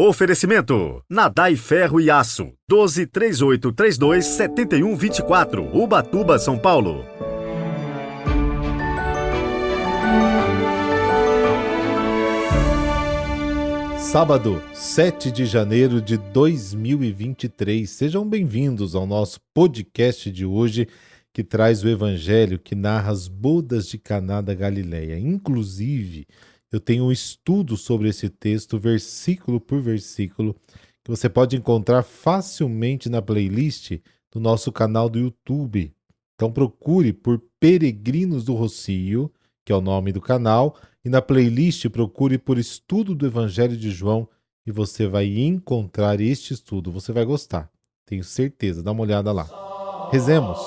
Oferecimento: Nadai Ferro e Aço, 12-3832-7124, Ubatuba, São Paulo. Sábado, 7 de janeiro de 2023. Sejam bem-vindos ao nosso podcast de hoje, que traz o evangelho que narra as bodas de Caná da Galileia. Inclusive, eu tenho um estudo sobre esse texto, versículo por versículo, que você pode encontrar facilmente na playlist do nosso canal do YouTube. Então procure por Peregrinos do Rocio, que é o nome do canal, e na playlist procure por Estudo do Evangelho de João e você vai encontrar este estudo. Você vai gostar, tenho certeza. Dá uma olhada lá. Rezemos.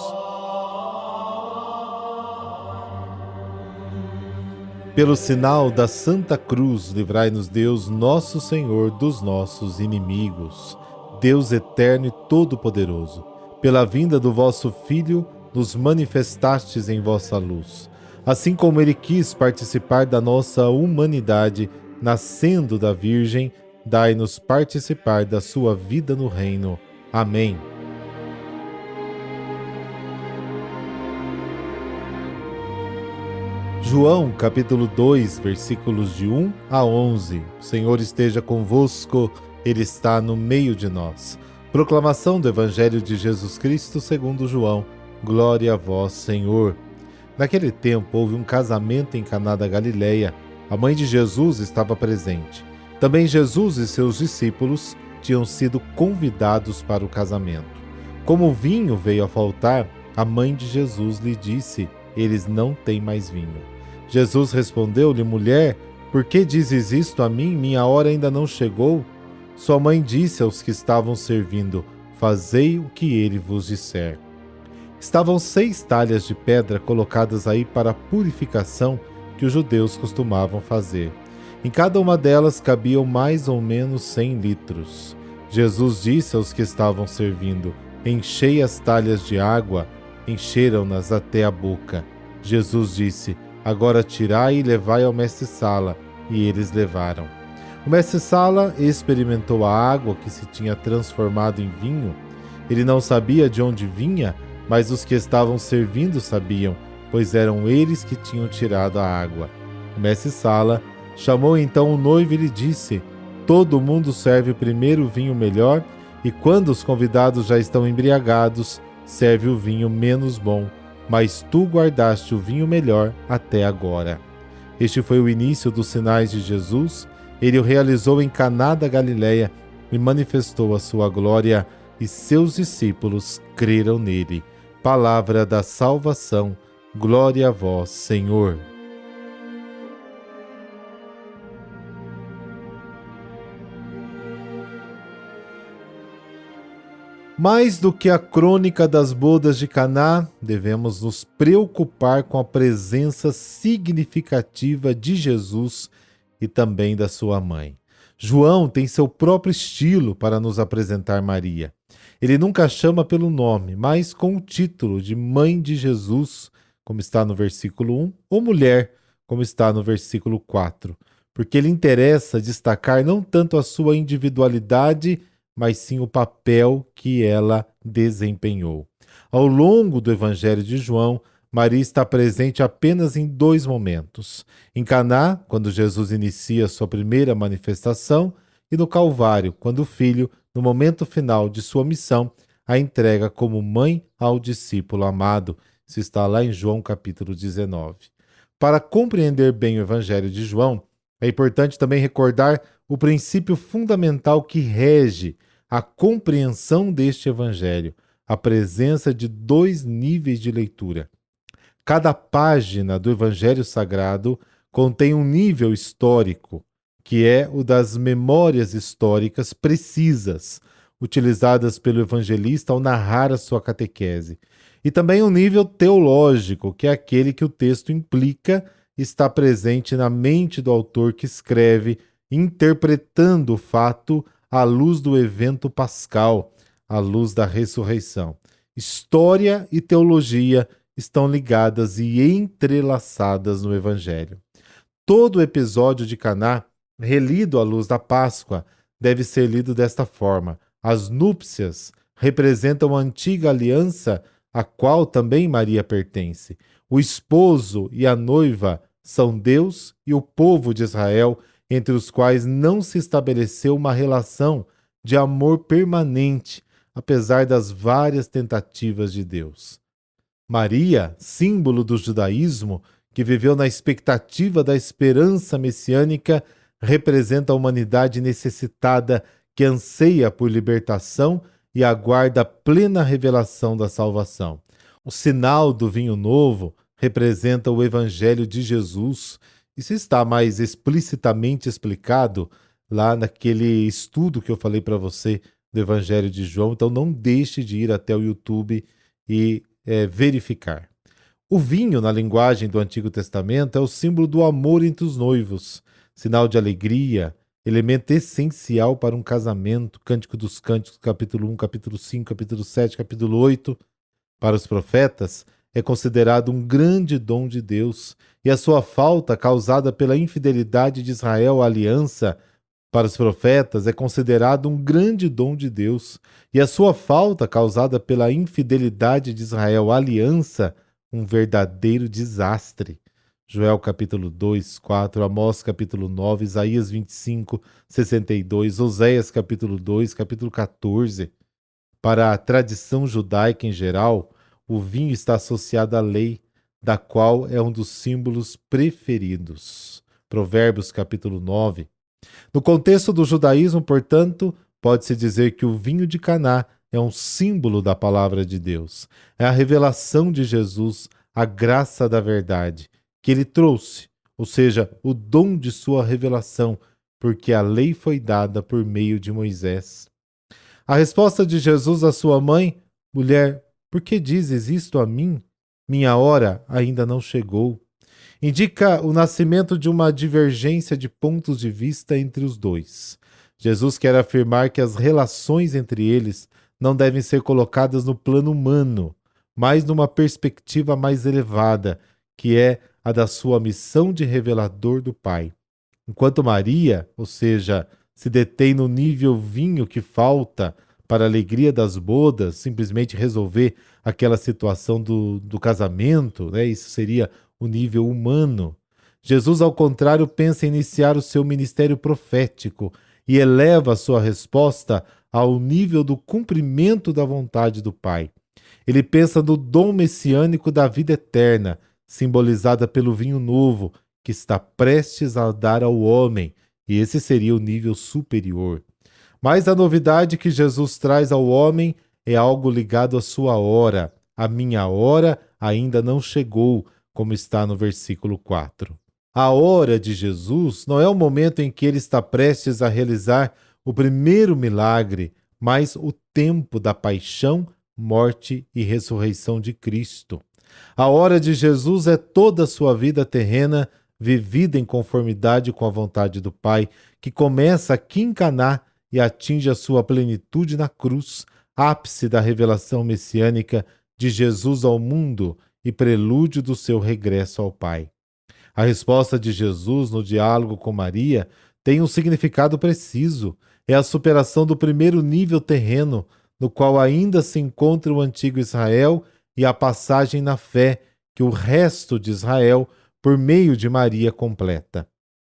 Pelo sinal da Santa Cruz, livrai-nos Deus, nosso Senhor, dos nossos inimigos. Deus eterno e todo-poderoso, pela vinda do vosso Filho, nos manifestastes em vossa luz. Assim como ele quis participar da nossa humanidade, nascendo da Virgem, dai-nos participar da sua vida no reino. Amém. João, capítulo 2, versículos de 1 a 11. O Senhor esteja convosco, Ele está no meio de nós. Proclamação do Evangelho de Jesus Cristo segundo João. Glória a vós, Senhor. Naquele tempo houve um casamento em Caná da Galileia. A mãe de Jesus estava presente. Também Jesus e seus discípulos tinham sido convidados para o casamento. Como o vinho veio a faltar, a mãe de Jesus lhe disse: eles não têm mais vinho. Jesus respondeu-lhe: mulher, por que dizes isto a mim? Minha hora ainda não chegou. Sua mãe disse aos que estavam servindo: fazei o que ele vos disser. Estavam 6 talhas de pedra colocadas aí para a purificação que os judeus costumavam fazer. Em cada uma delas cabiam mais ou menos 100 litros. Jesus disse aos que estavam servindo: enchei as talhas de água. Encheram-nas até a boca. Jesus disse: agora tirai e levai ao mestre-sala. E eles levaram. O mestre-sala experimentou a água que se tinha transformado em vinho. Ele não sabia de onde vinha, mas os que estavam servindo sabiam, pois eram eles que tinham tirado a água. O mestre-sala chamou então o noivo e lhe disse: todo mundo serve primeiro o vinho melhor, e quando os convidados já estão embriagados, serve o vinho menos bom, mas tu guardaste o vinho melhor até agora. Este foi o início dos sinais de Jesus. Ele o realizou em Caná da Galileia e manifestou a sua glória, e seus discípulos creram nele. Palavra da salvação. Glória a vós, Senhor. Mais do que a crônica das bodas de Caná, devemos nos preocupar com a presença significativa de Jesus e também da sua mãe. João tem seu próprio estilo para nos apresentar Maria. Ele nunca chama pelo nome, mas com o título de Mãe de Jesus, como está no versículo 1, ou Mulher, como está no versículo 4, porque lhe interessa destacar não tanto a sua individualidade, mas sim o papel que ela desempenhou. Ao longo do Evangelho de João, Maria está presente apenas em 2 momentos. Em Caná, quando Jesus inicia sua primeira manifestação, e no Calvário, quando o Filho, no momento final de sua missão, a entrega como mãe ao discípulo amado. Isso está lá em João capítulo 19. Para compreender bem o Evangelho de João, é importante também recordar o princípio fundamental que rege a compreensão deste Evangelho, a presença de 2 níveis de leitura. Cada página do Evangelho Sagrado contém um nível histórico, que é o das memórias históricas precisas, utilizadas pelo evangelista ao narrar a sua catequese. E também um nível teológico, que é aquele que o texto implica, está presente na mente do autor que escreve, interpretando o fato à luz do evento pascal, à luz da ressurreição. História e teologia estão ligadas e entrelaçadas no Evangelho. Todo o episódio de Caná, relido à luz da Páscoa, deve ser lido desta forma: as núpcias representam a antiga aliança a qual também Maria pertence. O esposo e a noiva são Deus e o povo de Israel, entre os quais não se estabeleceu uma relação de amor permanente, apesar das várias tentativas de Deus. Maria, símbolo do judaísmo, que viveu na expectativa da esperança messiânica, representa a humanidade necessitada que anseia por libertação e aguarda a plena revelação da salvação. O sinal do vinho novo representa o Evangelho de Jesus. Isso está mais explicitamente explicado lá naquele estudo que eu falei para você do Evangelho de João. Então não deixe de ir até o YouTube e verificar. O vinho, na linguagem do Antigo Testamento, é o símbolo do amor entre os noivos, sinal de alegria, elemento essencial para um casamento. Cântico dos Cânticos, capítulo 1, capítulo 5, capítulo 7, capítulo 8. Para os profetas, é considerado um grande dom de Deus, e a sua falta, causada pela infidelidade de Israel à aliança, para os profetas é considerado um grande dom de Deus, e a sua falta, causada pela infidelidade de Israel à aliança, um verdadeiro desastre. Joel capítulo 2, 4, Amós capítulo 9, Isaías 25, 62, Oséias capítulo 2, capítulo 14. Para a tradição judaica em geral, o vinho está associado à lei, da qual é um dos símbolos preferidos. Provérbios capítulo 9. No contexto do judaísmo, portanto, pode-se dizer que o vinho de Caná é um símbolo da palavra de Deus. É a revelação de Jesus, a graça da verdade, que ele trouxe, ou seja, o dom de sua revelação, porque a lei foi dada por meio de Moisés. A resposta de Jesus à sua mãe: mulher, por que dizes isto a mim? Minha hora ainda não chegou. Indica o nascimento de uma divergência de pontos de vista entre os dois. Jesus quer afirmar que as relações entre eles não devem ser colocadas no plano humano, mas numa perspectiva mais elevada, que é a da sua missão de revelador do Pai. Enquanto Maria, ou seja, se detém no nível vinho que falta para a alegria das bodas, simplesmente resolver aquela situação do casamento, né? Isso seria o nível humano. Jesus, ao contrário, pensa em iniciar o seu ministério profético e eleva a sua resposta ao nível do cumprimento da vontade do Pai. Ele pensa no dom messiânico da vida eterna, simbolizada pelo vinho novo, que está prestes a dar ao homem, e esse seria o nível superior. Mas a novidade que Jesus traz ao homem é algo ligado à sua hora. A minha hora ainda não chegou, como está no versículo 4. A hora de Jesus não é o momento em que ele está prestes a realizar o primeiro milagre, mas o tempo da paixão, morte e ressurreição de Cristo. A hora de Jesus é toda a sua vida terrena, vivida em conformidade com a vontade do Pai, que começa aqui em Caná e atinge a sua plenitude na cruz, ápice da revelação messiânica de Jesus ao mundo e prelúdio do seu regresso ao Pai. A resposta de Jesus no diálogo com Maria tem um significado preciso. É a superação do primeiro nível terreno, no qual ainda se encontra o antigo Israel, e a passagem na fé que o resto de Israel, por meio de Maria, completa.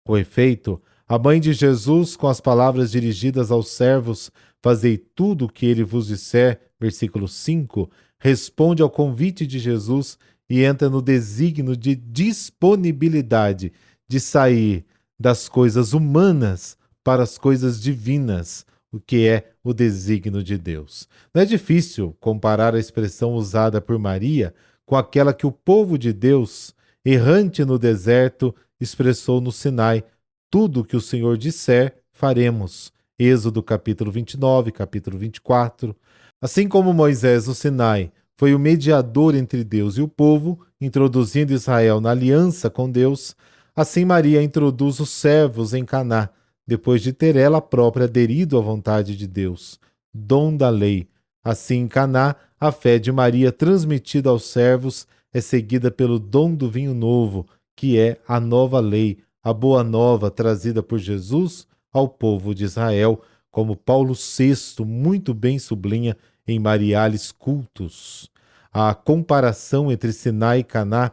Com efeito, a mãe de Jesus, com as palavras dirigidas aos servos, fazei tudo o que ele vos disser, versículo 5, responde ao convite de Jesus e entra no desígnio de disponibilidade de sair das coisas humanas para as coisas divinas, o que é o desígnio de Deus. Não é difícil comparar a expressão usada por Maria com aquela que o povo de Deus, errante no deserto, expressou no Sinai: tudo o que o Senhor disser, faremos. Êxodo capítulo 29, capítulo 24. Assim como Moisés no Sinai foi o mediador entre Deus e o povo, introduzindo Israel na aliança com Deus, assim Maria introduz os servos em Caná, depois de ter ela própria aderido à vontade de Deus, dom da lei. Assim, em Caná, a fé de Maria transmitida aos servos é seguida pelo dom do vinho novo, que é a nova lei, a boa nova trazida por Jesus ao povo de Israel, como Paulo VI muito bem sublinha em Mariales Cultus. A comparação entre Siná e Caná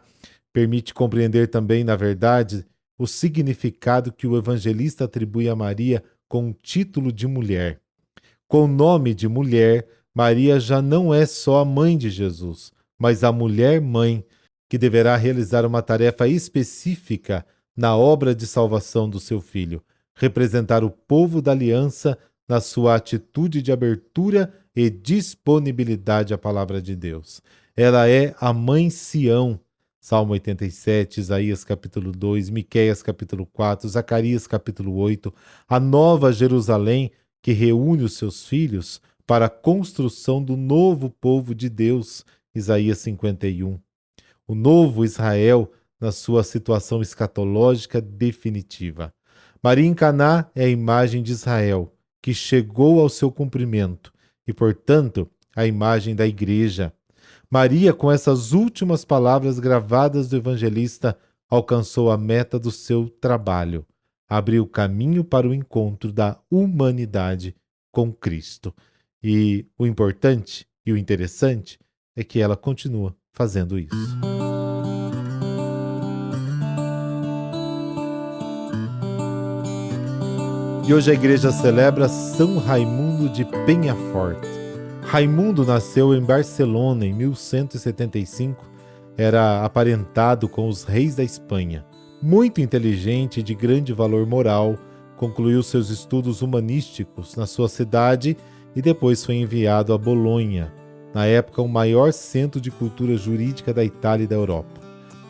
permite compreender também, na verdade, o significado que o evangelista atribui a Maria com o título de mulher. Com o nome de mulher, Maria já não é só a mãe de Jesus, mas a mulher-mãe, que deverá realizar uma tarefa específica na obra de salvação do seu filho, representar o povo da aliança na sua atitude de abertura e disponibilidade à palavra de Deus. Ela é a mãe Sião, Salmo 87, Isaías capítulo 2, Miqueias capítulo 4, Zacarias capítulo 8, a nova Jerusalém que reúne os seus filhos para a construção do novo povo de Deus, Isaías 51. O novo Israel na sua situação escatológica definitiva. Maria em Caná é a imagem de Israel, que chegou ao seu cumprimento e, portanto, a imagem da igreja. Maria, com essas últimas palavras gravadas do evangelista, alcançou a meta do seu trabalho. Abriu caminho para o encontro da humanidade com Cristo. E o importante e o interessante é que ela continua fazendo isso. E hoje a igreja celebra São Raimundo de Peñafort. Raimundo nasceu em Barcelona em 1175, era aparentado com os reis da Espanha. Muito inteligente e de grande valor moral, concluiu seus estudos humanísticos na sua cidade e depois foi enviado a Bolonha, na época o maior centro de cultura jurídica da Itália e da Europa.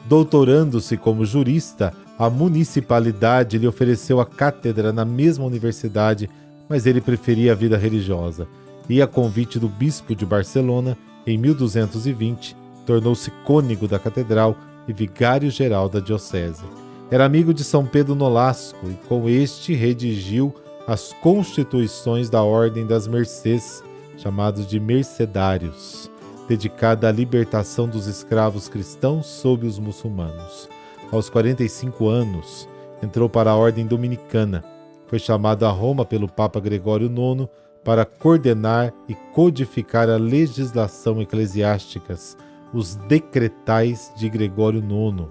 Doutorando-se como jurista, a municipalidade lhe ofereceu a cátedra na mesma universidade, mas ele preferia a vida religiosa. E a convite do bispo de Barcelona, em 1220, tornou-se cônego da catedral e vigário-geral da diocese. Era amigo de São Pedro Nolasco e com este redigiu as constituições da Ordem das Mercês, chamados de mercedários, dedicada à libertação dos escravos cristãos sob os muçulmanos. Aos 45 anos, entrou para a Ordem Dominicana. Foi chamado a Roma pelo Papa Gregório IX para coordenar e codificar a legislação eclesiásticas, os decretais de Gregório IX.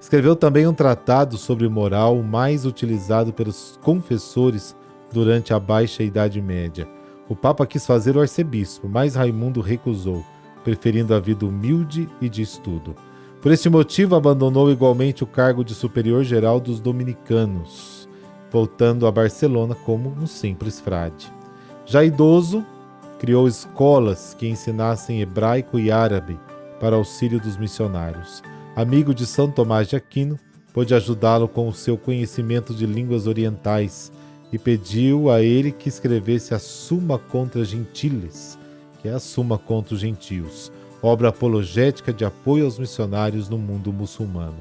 Escreveu também um tratado sobre moral mais utilizado pelos confessores durante a Baixa Idade Média. O Papa quis fazer o arcebispo, mas Raimundo recusou, preferindo a vida humilde e de estudo. Por este motivo, abandonou igualmente o cargo de superior-geral dos dominicanos, voltando a Barcelona como um simples frade. Já idoso, criou escolas que ensinassem hebraico e árabe para auxílio dos missionários. Amigo de São Tomás de Aquino, pôde ajudá-lo com o seu conhecimento de línguas orientais e pediu a ele que escrevesse a Summa contra Gentiles, que é a Suma contra os Gentios, obra apologética de apoio aos missionários no mundo muçulmano.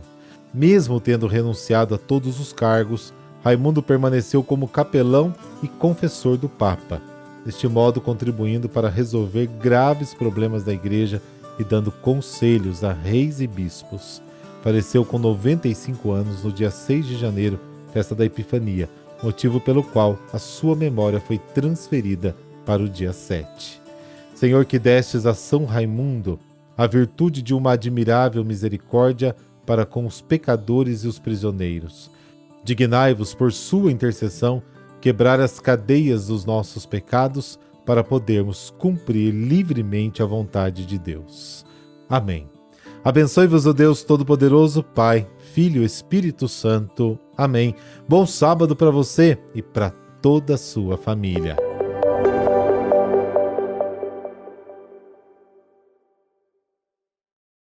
Mesmo tendo renunciado a todos os cargos, Raimundo permaneceu como capelão e confessor do Papa, deste modo contribuindo para resolver graves problemas da Igreja e dando conselhos a reis e bispos. Faleceu com 95 anos no dia 6 de janeiro, festa da Epifania, motivo pelo qual a sua memória foi transferida para o dia 7. Senhor, que destes a São Raimundo a virtude de uma admirável misericórdia para com os pecadores e os prisioneiros. Dignai-vos, por sua intercessão, quebrar as cadeias dos nossos pecados para podermos cumprir livremente a vontade de Deus. Amém. Abençoe-vos o Deus Todo-Poderoso, Pai, Filho e Espírito Santo. Amém. Bom sábado para você e para toda a sua família.